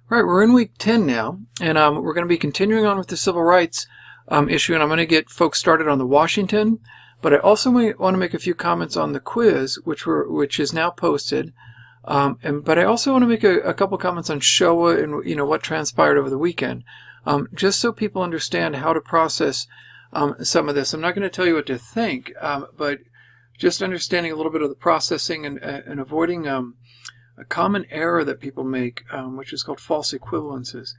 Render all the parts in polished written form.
Right, we're in week 10 now, and we're going to be continuing on with the civil rights issue, and I'm going to get folks started on the Washington, but I also want to make a few comments on the quiz, which is now posted, but I also want to make a couple comments on Shoah and what transpired over the weekend, just so people understand how to process some of this. I'm not going to tell you what to think, but just understanding a little bit of the processing and avoiding a common error that people make, which is called false equivalences.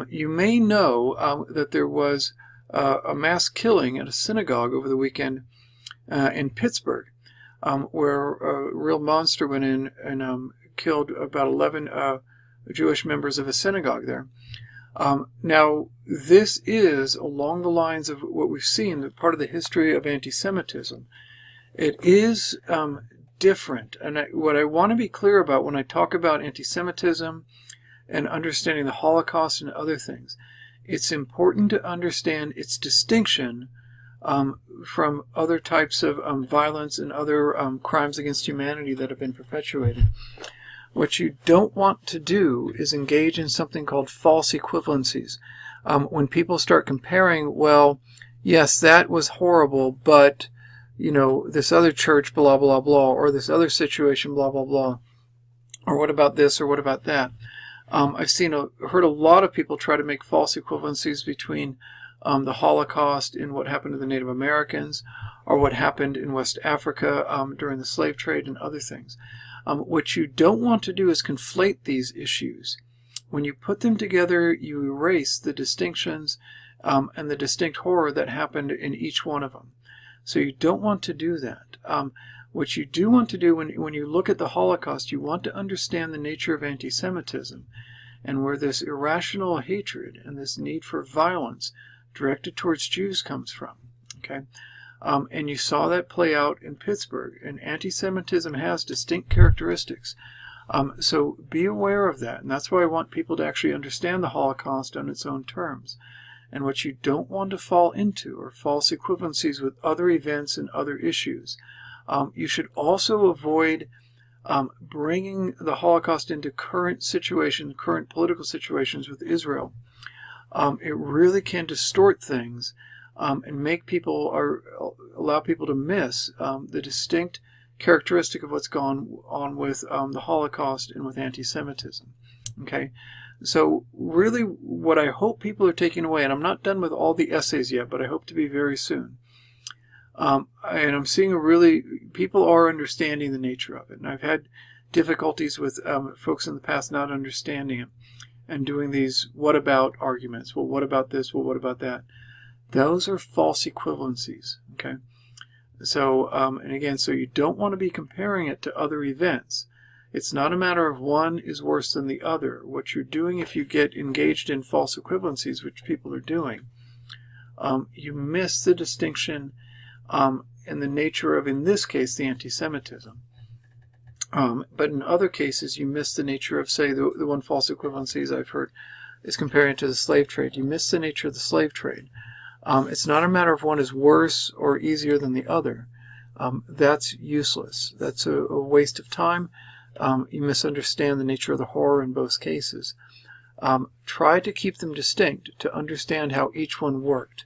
You may know that there was a mass killing at a synagogue over the weekend in Pittsburgh, where a real monster went in and killed about 11 Jewish members of a synagogue there. Now, this is along the lines of what we've seen, part of the history of anti-Semitism. It is different. And what I want to be clear about when I talk about anti-Semitism and understanding the Holocaust and other things, it's important to understand its distinction from other types of violence and other crimes against humanity that have been perpetuated. What you don't want to do is engage in something called false equivalencies. When people start comparing, well, yes, that was horrible, but this other church, blah, blah, blah, or this other situation, blah, blah, blah, or what about this, or what about that? I've heard a lot of people try to make false equivalencies between the Holocaust and what happened to the Native Americans, or what happened in West Africa during the slave trade and other things. What you don't want to do is conflate these issues. When you put them together, you erase the distinctions and the distinct horror that happened in each one of them. So you don't want to do that. What you do want to do when you look at the Holocaust, you want to understand the nature of anti-Semitism and where this irrational hatred and this need for violence directed towards Jews comes from. Okay, and you saw that play out in Pittsburgh. And anti-Semitism has distinct characteristics. So be aware of that. And that's why I want people to actually understand the Holocaust on its own terms. And what you don't want to fall into are false equivalencies with other events and other issues. You should also avoid bringing the Holocaust into current political situations with Israel. It really can distort things and allow people to miss the distinct characteristic of what's gone on with the Holocaust and with anti-Semitism. Okay? So really what I hope people are taking away, and I'm not done with all the essays yet, but I hope to be very soon. And I'm seeing people are understanding the nature of it. And I've had difficulties with folks in the past not understanding it and doing these what about arguments. Well, what about this? Well, what about that? Those are false equivalencies. Okay. So, and again, so you don't want to be comparing it to other events. It's not a matter of one is worse than the other. What you're doing if you get engaged in false equivalencies, which people are doing, you miss the distinction and the nature of, in this case, the anti-Semitism. But in other cases, you miss the nature of, say, the one false equivalencies I've heard is comparing it to the slave trade. You miss the nature of the slave trade. It's not a matter of one is worse or easier than the other. That's useless. That's a waste of time. You misunderstand the nature of the horror in both cases. Try to keep them distinct to understand how each one worked.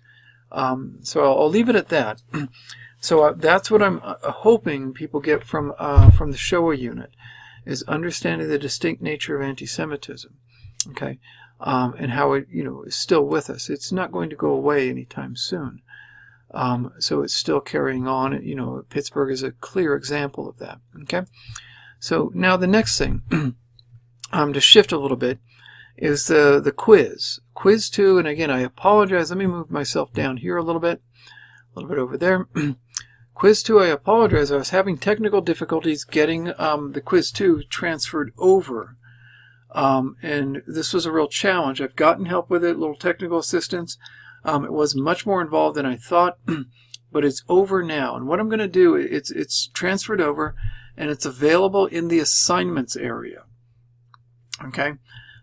So I'll leave it at that. So that's what I'm hoping people get from the Shoah unit, is understanding the distinct nature of anti-Semitism. Okay, and how it is still with us. It's not going to go away anytime soon. So it's still carrying on. Pittsburgh is a clear example of that. Okay. So now the next thing, to shift a little bit, is the quiz. Quiz 2, and again, I apologize. Let me move myself down here a little bit over there. Quiz 2, I apologize. I was having technical difficulties getting the Quiz 2 transferred over. And this was a real challenge. I've gotten help with it, little technical assistance. It was much more involved than I thought, but it's over now. And what I'm going to do, it's transferred over, and it's available in the assignments area. Okay,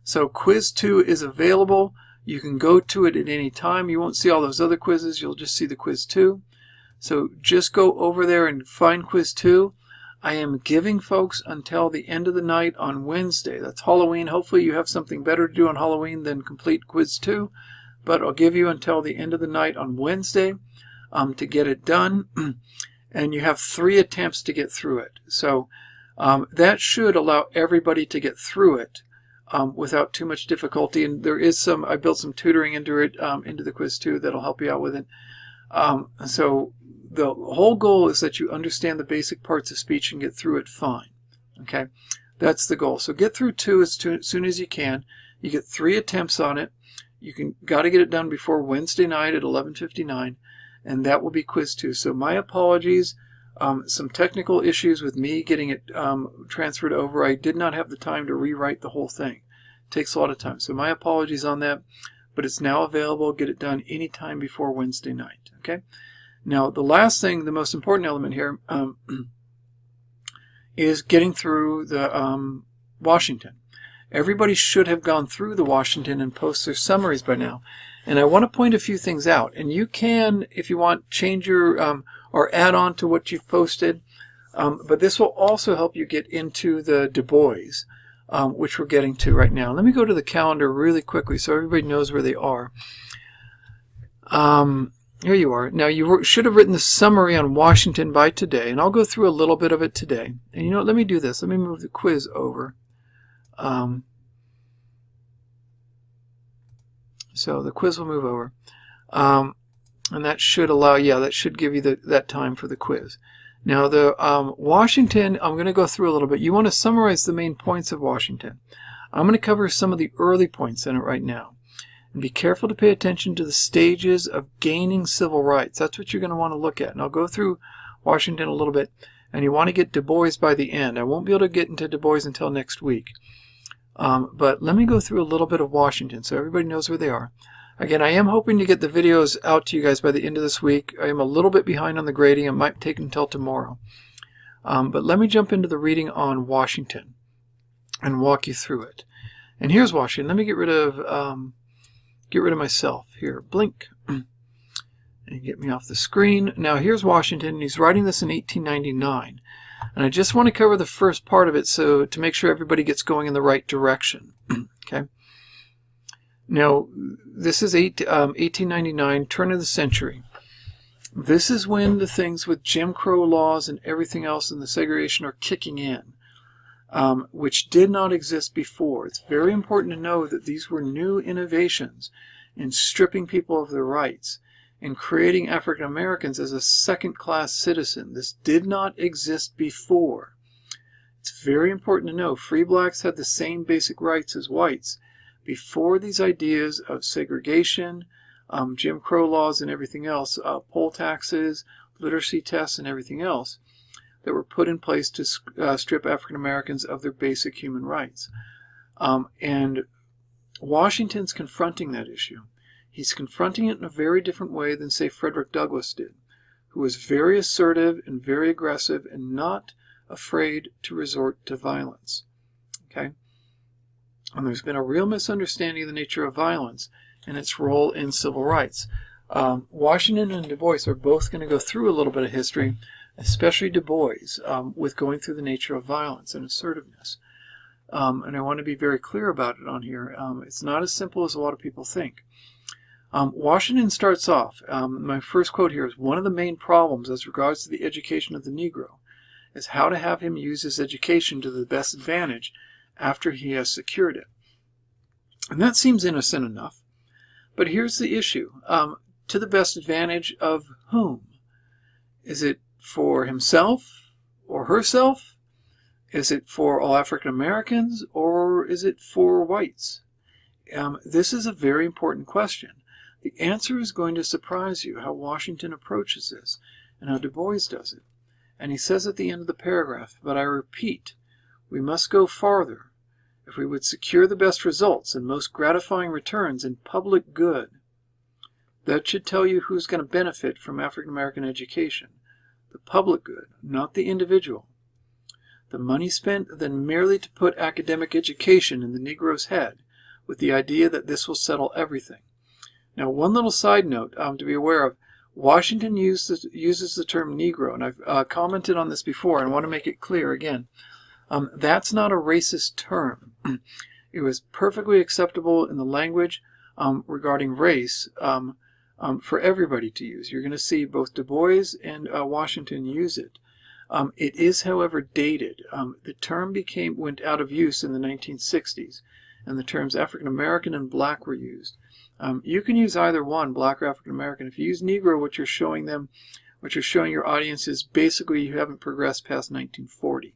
so Quiz 2 is available. You can go to it at any time. You won't see all those other quizzes. You'll just see the Quiz 2. So just go over there and find Quiz 2. I am giving folks until the end of the night on Wednesday. That's Halloween. Hopefully you have something better to do on Halloween than complete quiz 2. But I'll give you until the end of the night on Wednesday to get it done. And you have 3 attempts to get through it. So that should allow everybody to get through it without too much difficulty. And there is I built some tutoring into it, into the quiz 2 that'll help you out with it. So the whole goal is that you understand the basic parts of speech and get through it fine. Okay, that's the goal. So get through 2 as soon as you can. You get 3 attempts on it. Got to get it done before Wednesday night at 11:59, and that will be quiz 2. So my apologies. Some technical issues with me getting it transferred over. I did not have the time to rewrite the whole thing. It takes a lot of time. So my apologies on that, but it's now available. Get it done anytime before Wednesday night. Okay. Now, the last thing, the most important element here, is getting through the Washington. Everybody should have gone through the Washington and post their summaries by now. And I want to point a few things out. And you can, if you want, change your or add on to what you've posted. But this will also help you get into the Du Bois, which we're getting to right now. Let me go to the calendar really quickly so everybody knows where they are. Here you are. Now, you should have written the summary on Washington by today, and I'll go through a little bit of it today. And you know what? Let me do this. Let me move the quiz over. So the quiz will move over. And that should allow, that should give you that time for the quiz. Now, the Washington, I'm going to go through a little bit. You want to summarize the main points of Washington. I'm going to cover some of the early points in it right now. And be careful to pay attention to the stages of gaining civil rights. That's what you're going to want to look at. And I'll go through Washington a little bit. And you want to get Du Bois by the end. I won't be able to get into Du Bois until next week. But let me go through a little bit of Washington so everybody knows where they are. Again, I am hoping to get the videos out to you guys by the end of this week. I am a little bit behind on the grading. It might take until tomorrow. But let me jump into the reading on Washington and walk you through it. And here's Washington. Let me get rid of myself here. Blink. And get me off the screen. Now here's Washington. He's writing this in 1899. And I just want to cover the first part of it so to make sure everybody gets going in the right direction. Okay. Now, this is 1899, turn of the century. This is when the things with Jim Crow laws and everything else and the segregation are kicking in, which did not exist before. It's very important to know that these were new innovations in stripping people of their rights and creating African Americans as a second-class citizen. This did not exist before. It's very important to know free blacks had the same basic rights as whites before these ideas of segregation, Jim Crow laws and everything else, poll taxes, literacy tests and everything else that were put in place to strip African Americans of their basic human rights. And Washington's confronting that issue. He's confronting it in a very different way than, say, Frederick Douglass did, who was very assertive and very aggressive and not afraid to resort to violence. Okay? And there's been a real misunderstanding of the nature of violence and its role in civil rights. Washington and Du Bois are both going to go through a little bit of history, especially Du Bois, with going through the nature of violence and assertiveness. And I want to be very clear about it on here. It's not as simple as a lot of people think. Washington starts off, my first quote here is, one of the main problems as regards to the education of the Negro is how to have him use his education to the best advantage after he has secured it. And that seems innocent enough. But here's the issue. To the best advantage of whom? Is it for himself or herself? Is it for all African Americans or is it for whites? This is a very important question. The answer is going to surprise you how Washington approaches this and how Du Bois does it. And he says at the end of the paragraph, but I repeat, we must go farther if we would secure the best results and most gratifying returns in public good. That should tell you who's going to benefit from African American education. The public good, not the individual. The money spent then merely to put academic education in the Negro's head with the idea that this will settle everything. Now, one little side note to be aware of, Washington uses the term Negro, and I've commented on this before, and I want to make it clear again. That's not a racist term. It was perfectly acceptable in the language regarding race for everybody to use. You're going to see both Du Bois and Washington use it. It is, however, dated. The term went out of use in the 1960s, and the terms African American and Black were used. You can use either one, Black or African American. If you use Negro, what you're showing your audience is basically you haven't progressed past 1940.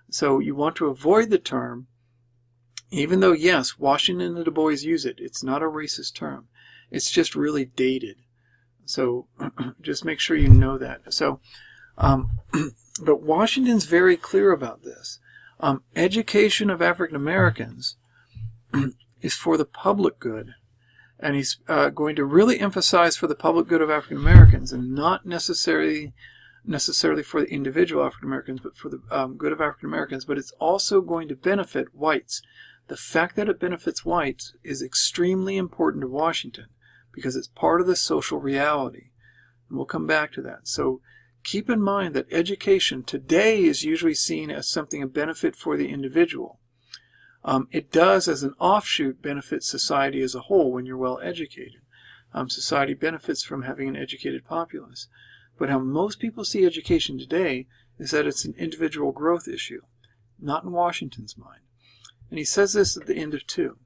So you want to avoid the term, even though, yes, Washington and Du Bois use it. It's not a racist term. It's just really dated. So just make sure you know that. So, but Washington's very clear about this. Education of African Americans is for the public good. And he's going to really emphasize for the public good of African Americans, and not necessarily for the individual African Americans, but for the good of African Americans. But it's also going to benefit whites. The fact that it benefits whites is extremely important to Washington because it's part of the social reality. And we'll come back to that. So keep in mind that education today is usually seen as something a benefit for the individual. It does, as an offshoot, benefit society as a whole when you're well educated. Society benefits from having an educated populace. But how most people see education today is that it's an individual growth issue, not in Washington's mind. And he says this at the end of 2.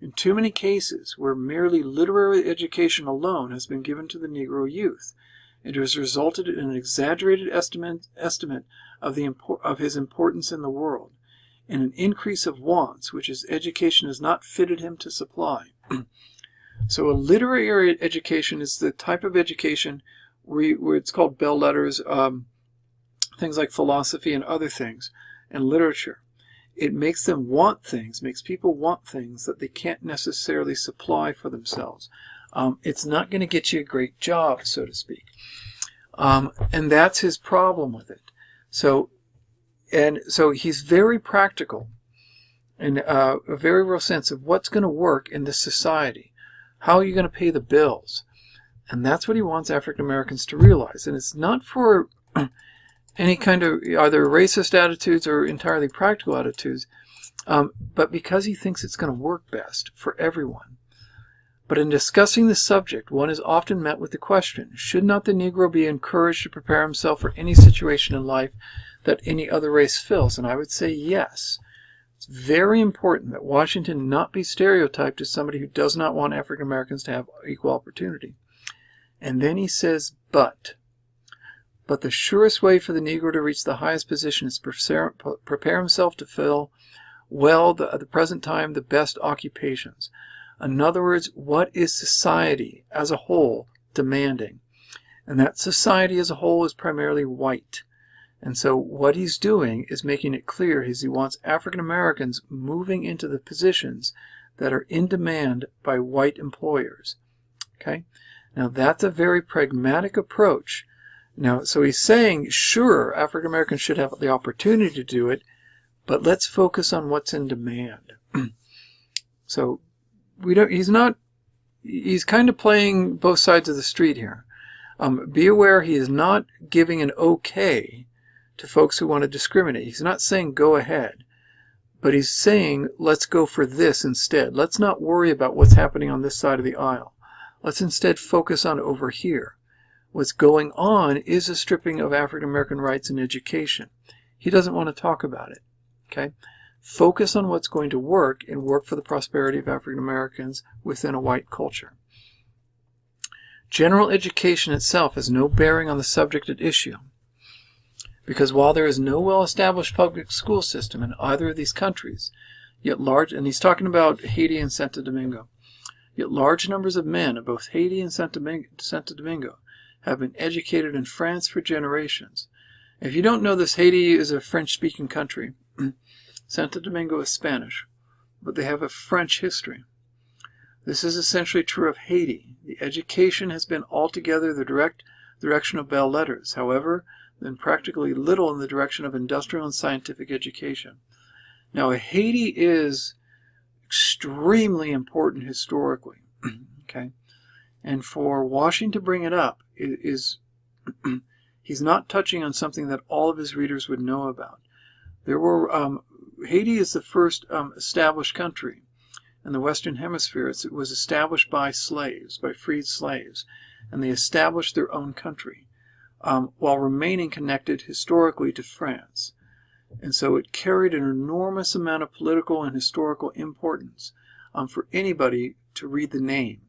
In too many cases where merely literary education alone has been given to the Negro youth, it has resulted in an exaggerated estimate of his importance in the world, and an increase of wants, which his education has not fitted him to supply. So a literary education is the type of education where it's called bell letters, things like philosophy and other things, and literature. It makes them want things, makes people want things that they can't necessarily supply for themselves. It's not going to get you a great job, so to speak. And that's his problem with it. So he's very practical in a very real sense of what's going to work in this society. How are you going to pay the bills? And that's what he wants African Americans to realize. And it's not for any kind of either racist attitudes or entirely practical attitudes, but because he thinks it's going to work best for everyone. But in discussing this subject, one is often met with the question, should not the Negro be encouraged to prepare himself for any situation in life that any other race fills? And I would say yes. It's very important that Washington not be stereotyped as somebody who does not want African Americans to have equal opportunity. And then he says, but the surest way for the Negro to reach the highest position is prepare himself to fill well at the present time the best occupations. In other words, what is society as a whole demanding? And that society as a whole is primarily white. And so what he's doing is making it clear he wants African Americans moving into the positions that are in demand by white employers. Okay? Now that's a very pragmatic approach. Now, so he's saying, sure, African Americans should have the opportunity to do it, but let's focus on what's in demand. So he's kind of playing both sides of the street here. Be aware he is not giving an okay to folks who want to discriminate. He's not saying go ahead, but he's saying let's go for this instead. Let's not worry about what's happening on this side of the aisle. Let's instead focus on over here. What's going on is a stripping of African American rights in education. He doesn't want to talk about it. Okay? Focus on what's going to work and work for the prosperity of African Americans within a white culture. General education itself has no bearing on the subject at issue, because while there is no well-established public school system in either of these countries, yet large, and he's talking about Haiti and Santo Domingo, yet large numbers of men of both Haiti and Santo Domingo have been educated in France for generations. If you don't know this, Haiti is a French-speaking country. Santo Domingo is Spanish, but they have a French history. This is essentially true of Haiti. The education has been altogether the direct direction of belles lettres, however, than practically little in the direction of industrial and scientific education. Now, Haiti is extremely important historically, okay? And for Washington to bring it up is he's not touching on something that all of his readers would know about. There were Haiti is the first established country in the Western Hemisphere. It was established by slaves, by freed slaves, and they established their own country while remaining connected historically to France. And so it carried an enormous amount of political and historical importance for anybody to read the name.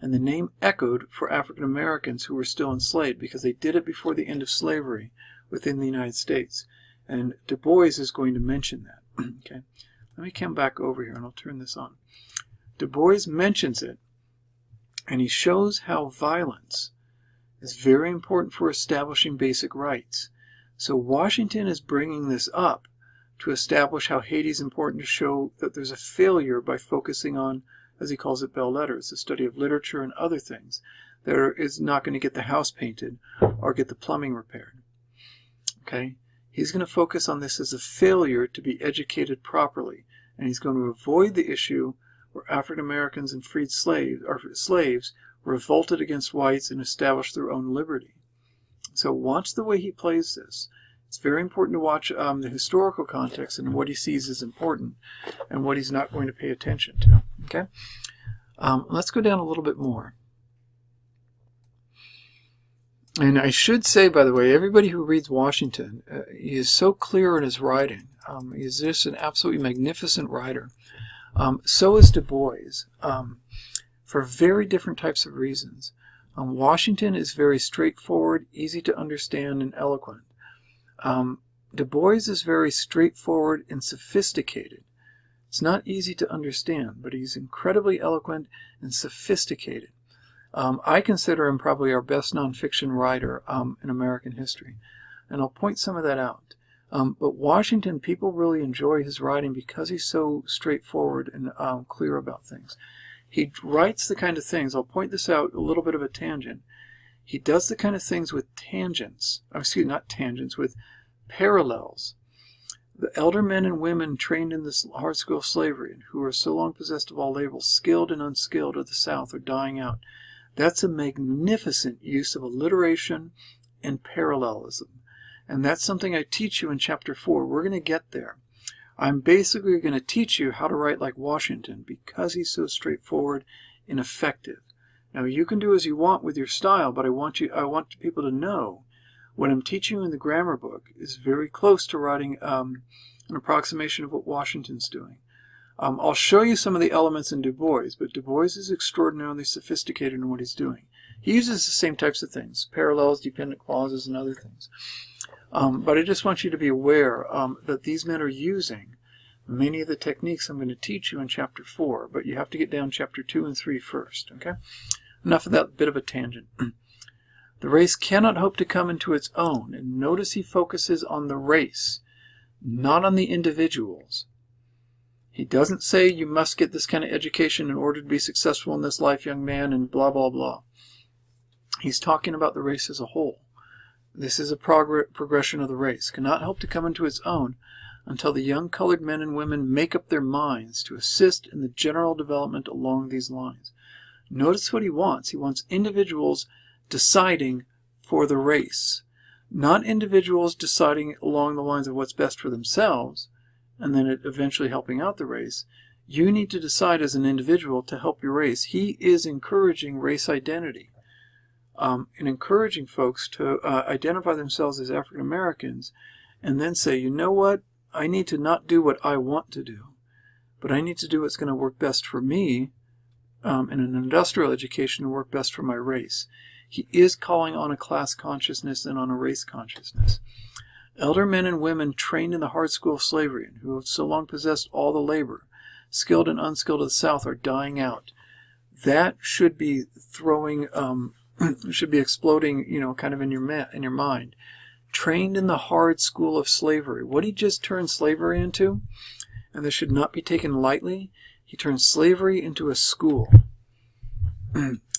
And the name echoed for African Americans who were still enslaved because they did it before the end of slavery within the United States. And Du Bois is going to mention that. Okay, let me come back over here and I'll turn this on. Du Bois mentions it, and he shows how violence is very important for establishing basic rights. So Washington is bringing this up to establish how Haiti is important, to show that there's a failure by focusing on, as he calls it, belles lettres, the study of literature and other things that is not going to get the house painted or get the plumbing repaired. Okay? He's going to focus on this as a failure to be educated properly, and he's going to avoid the issue where African Americans and freed slaves revolted against whites and established their own liberty. So watch the way he plays this. It's very important to watch the historical context and what he sees as important and what he's not going to pay attention to. Okay, let's go down a little bit more. And I should say, by the way, everybody who reads Washington, he is so clear in his writing. He is just an absolutely magnificent writer. So is Du Bois, for very different types of reasons. Washington is very straightforward, easy to understand, and eloquent. Du Bois is very straightforward and sophisticated. It's not easy to understand, but he's incredibly eloquent and sophisticated. I consider him probably our best nonfiction writer in American history, and I'll point some of that out. But Washington, people really enjoy his writing because he's so straightforward and clear about things. He writes the kind of things, I'll point this out, a little bit of a tangent. He does the kind of things with tangents, not tangents, with parallels. The elder men and women trained in this hard school of slavery, and who are so long possessed of all labels, skilled and unskilled of the South, are dying out. That's a magnificent use of alliteration and parallelism. And that's something I teach you in Chapter 4. We're going to get there. I'm basically going to teach you how to write like Washington because he's so straightforward and effective. Now, you can do as you want with your style, but I want people to know what I'm teaching you in the grammar book is very close to writing an approximation of what Washington's doing. I'll show you some of the elements in Du Bois, but Du Bois is extraordinarily sophisticated in what he's doing. He uses the same types of things, parallels, dependent clauses, and other things. But I just want you to be aware that these men are using many of the techniques I'm going to teach you in Chapter 4, but you have to get down Chapter 2 and 3 first, okay? Enough of that bit of a tangent. The race cannot hope to come into its own, and notice he focuses on the race, not on the individuals. He doesn't say you must get this kind of education in order to be successful in this life, young man, and blah, blah, blah. He's talking about the race as a whole. This is a progression of the race. Cannot help to come into its own until the young colored men and women make up their minds to assist in the general development along these lines. Notice what he wants. He wants individuals deciding for the race, not individuals deciding along the lines of what's best for themselves and then eventually helping out the race. You need to decide as an individual to help your race. He is encouraging race identity. And encouraging folks to identify themselves as African Americans and then say, you know what, I need to not do what I want to do, but I need to do what's going to work best for me in an industrial education and work best for my race. He is calling on a class consciousness and on a race consciousness. Elder men and women trained in the hard school of slavery and who have so long possessed all the labor, skilled and unskilled of the South, are dying out. That should be throwing... should be exploding, kind of in your mind. Trained in the hard school of slavery. What he just turned slavery into, and this should not be taken lightly, he turned slavery into a school.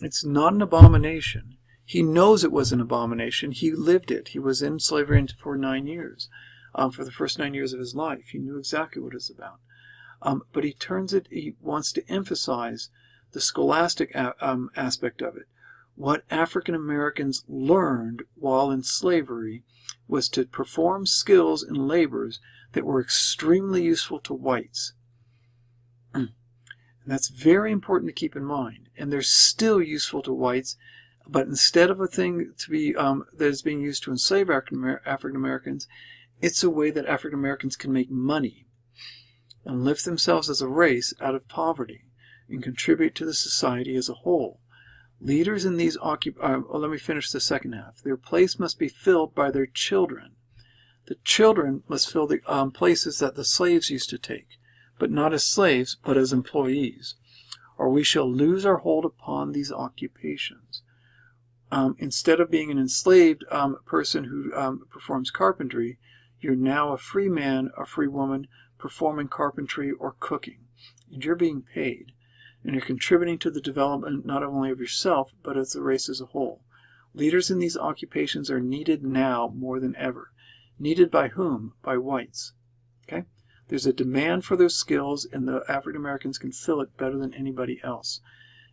It's not an abomination. He knows it was an abomination. He lived it. He was in slavery for 9 years. For the first 9 years of his life. He knew exactly what it's about. But he wants to emphasize the scholastic aspect of it, What African Americans learned while in slavery was to perform skills and labors that were extremely useful to whites. And that's very important to keep in mind. And they're still useful to whites, but instead of a thing to be that is being used to enslave African Americans, it's a way that African Americans can make money and lift themselves as a race out of poverty and contribute to the society as a whole. Leaders in these let me finish the second half. Their place must be filled by their children. The children must fill the places that the slaves used to take, but not as slaves, but as employees, or we shall lose our hold upon these occupations. Instead of being an enslaved person who performs carpentry, you're now a free man, a free woman performing carpentry or cooking, and you're being paid. And you're contributing to the development not only of yourself, but of the race as a whole. Leaders in these occupations are needed now more than ever. Needed by whom? By whites. Okay? There's a demand for those skills, and the African Americans can fill it better than anybody else.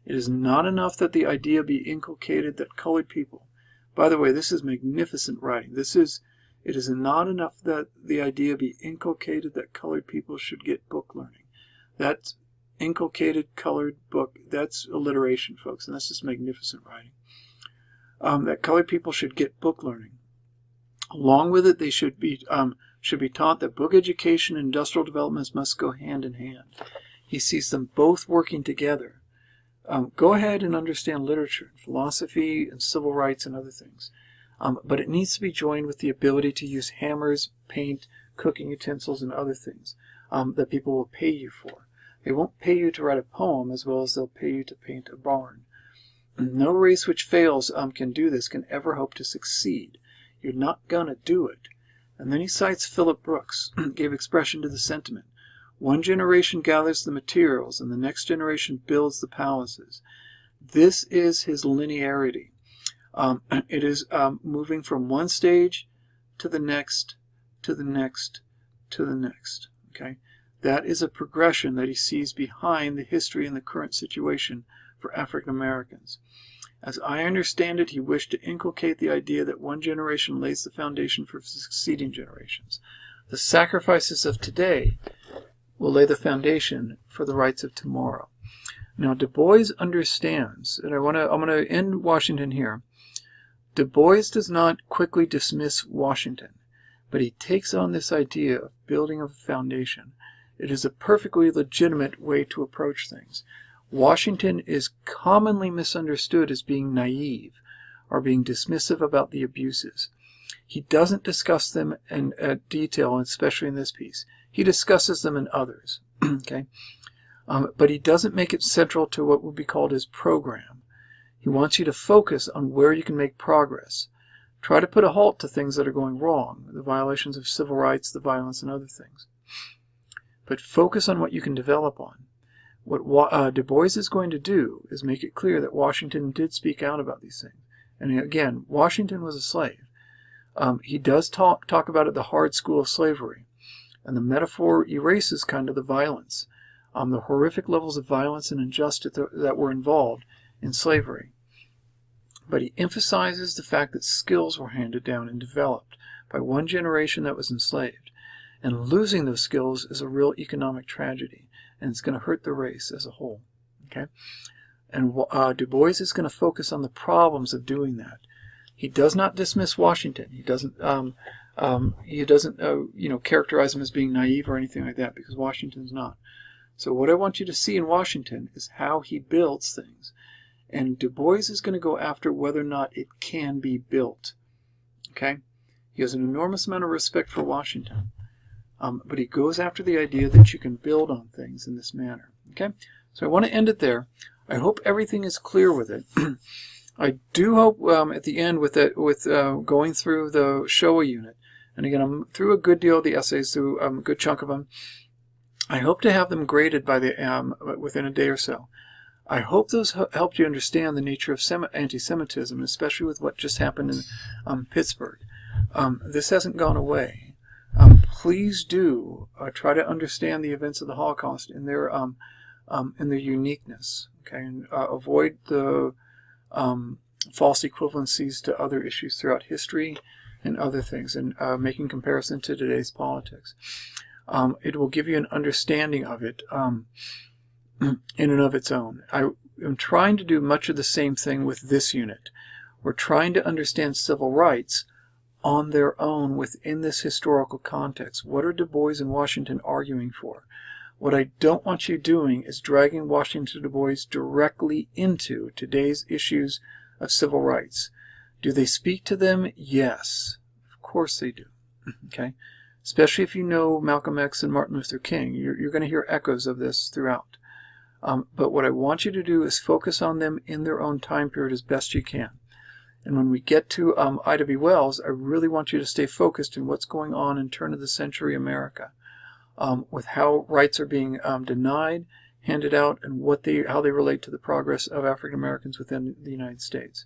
It is not enough that the idea be inculcated that colored people, by the way, this is magnificent writing. It is not enough that the idea be inculcated that colored people should get book learning. That's inculcated colored book, that's alliteration, folks, and this is magnificent writing. That colored people should get book learning. Along with it, they should be taught that book education and industrial developments must go hand in hand. He sees them both working together. Go ahead and understand literature, and philosophy, and civil rights, and other things. But it needs to be joined with the ability to use hammers, paint, cooking utensils, and other things that people will pay you for. They won't pay you to write a poem as well as they'll pay you to paint a barn. No race which fails can do this, can ever hope to succeed. You're not going to do it. And then he cites Philip Brooks, gave expression to the sentiment. One generation gathers the materials, and the next generation builds the palaces. This is his linearity. It is moving from one stage to the next, to the next, to the next. Okay? That is a progression that he sees behind the history and the current situation for African Americans. As I understand it, he wished to inculcate the idea that one generation lays the foundation for succeeding generations. The sacrifices of today will lay the foundation for the rights of tomorrow. Now, Du Bois understands, and I'm going to end Washington here. Du Bois does not quickly dismiss Washington, but he takes on this idea of building a foundation. It is a perfectly legitimate way to approach things. Washington is commonly misunderstood as being naive or being dismissive about the abuses. He doesn't discuss them in detail, especially in this piece. He discusses them in others. Okay, but he doesn't make it central to what would be called his program. He wants you to focus on where you can make progress. Try to put a halt to things that are going wrong, the violations of civil rights, the violence, and other things. But focus on what you can develop on. What Du Bois is going to do is make it clear that Washington did speak out about these things. And again, Washington was a slave. He does talk about it, the hard school of slavery. And the metaphor erases kind of the violence, the horrific levels of violence and injustice that were involved in slavery. But he emphasizes the fact that skills were handed down and developed by one generation that was enslaved. And losing those skills is a real economic tragedy, and it's going to hurt the race as a whole. Okay, and Du Bois is going to focus on the problems of doing that. He does not dismiss Washington. He doesn't characterize him as being naive or anything like that, because Washington's not. So what I want you to see in Washington is how he builds things, and Du Bois is going to go after whether or not it can be built. Okay, he has an enormous amount of respect for Washington. But he goes after the idea that you can build on things in this manner. Okay, so I want to end it there. I hope everything is clear with it. I do hope at the end with going through the Showa unit, and again I'm through a good deal of the essays, through a good chunk of them. I hope to have them graded by within a day or so. I hope those helped you understand the nature of anti-Semitism, especially with what just happened in Pittsburgh. This hasn't gone away. Please do try to understand the events of the Holocaust in their uniqueness, okay, and avoid the false equivalencies to other issues throughout history and other things, and making comparison to today's politics. It will give you an understanding of it in and of its own. I am trying to do much of the same thing with this unit. We're trying to understand civil rights on their own within this historical context. What are Du Bois and Washington arguing for? What I don't want you doing is dragging Washington and Du Bois directly into today's issues of civil rights. Do they speak to them? Yes. Of course they do. Okay? Especially if you know Malcolm X and Martin Luther King. You're going to hear echoes of this throughout. But what I want you to do is focus on them in their own time period as best you can. And when we get to Ida B. Wells, I really want you to stay focused in what's going on in turn-of-the-century America, with how rights are being denied, handed out, and how they relate to the progress of African Americans within the United States.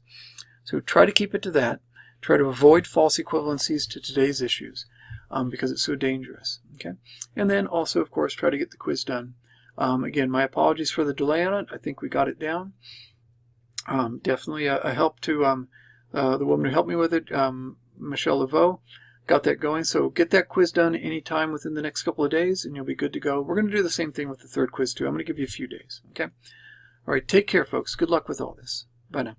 So try to keep it to that. Try to avoid false equivalencies to today's issues, because it's so dangerous. Okay, and then also, of course, try to get the quiz done. Again, my apologies for the delay on it. I think we got it down. Definitely a help to the woman who helped me with it, Michelle Laveau, got that going. So get that quiz done anytime within the next couple of days, and you'll be good to go. We're going to do the same thing with the third quiz, too. I'm going to give you a few days. Okay? All right, take care, folks. Good luck with all this. Bye now.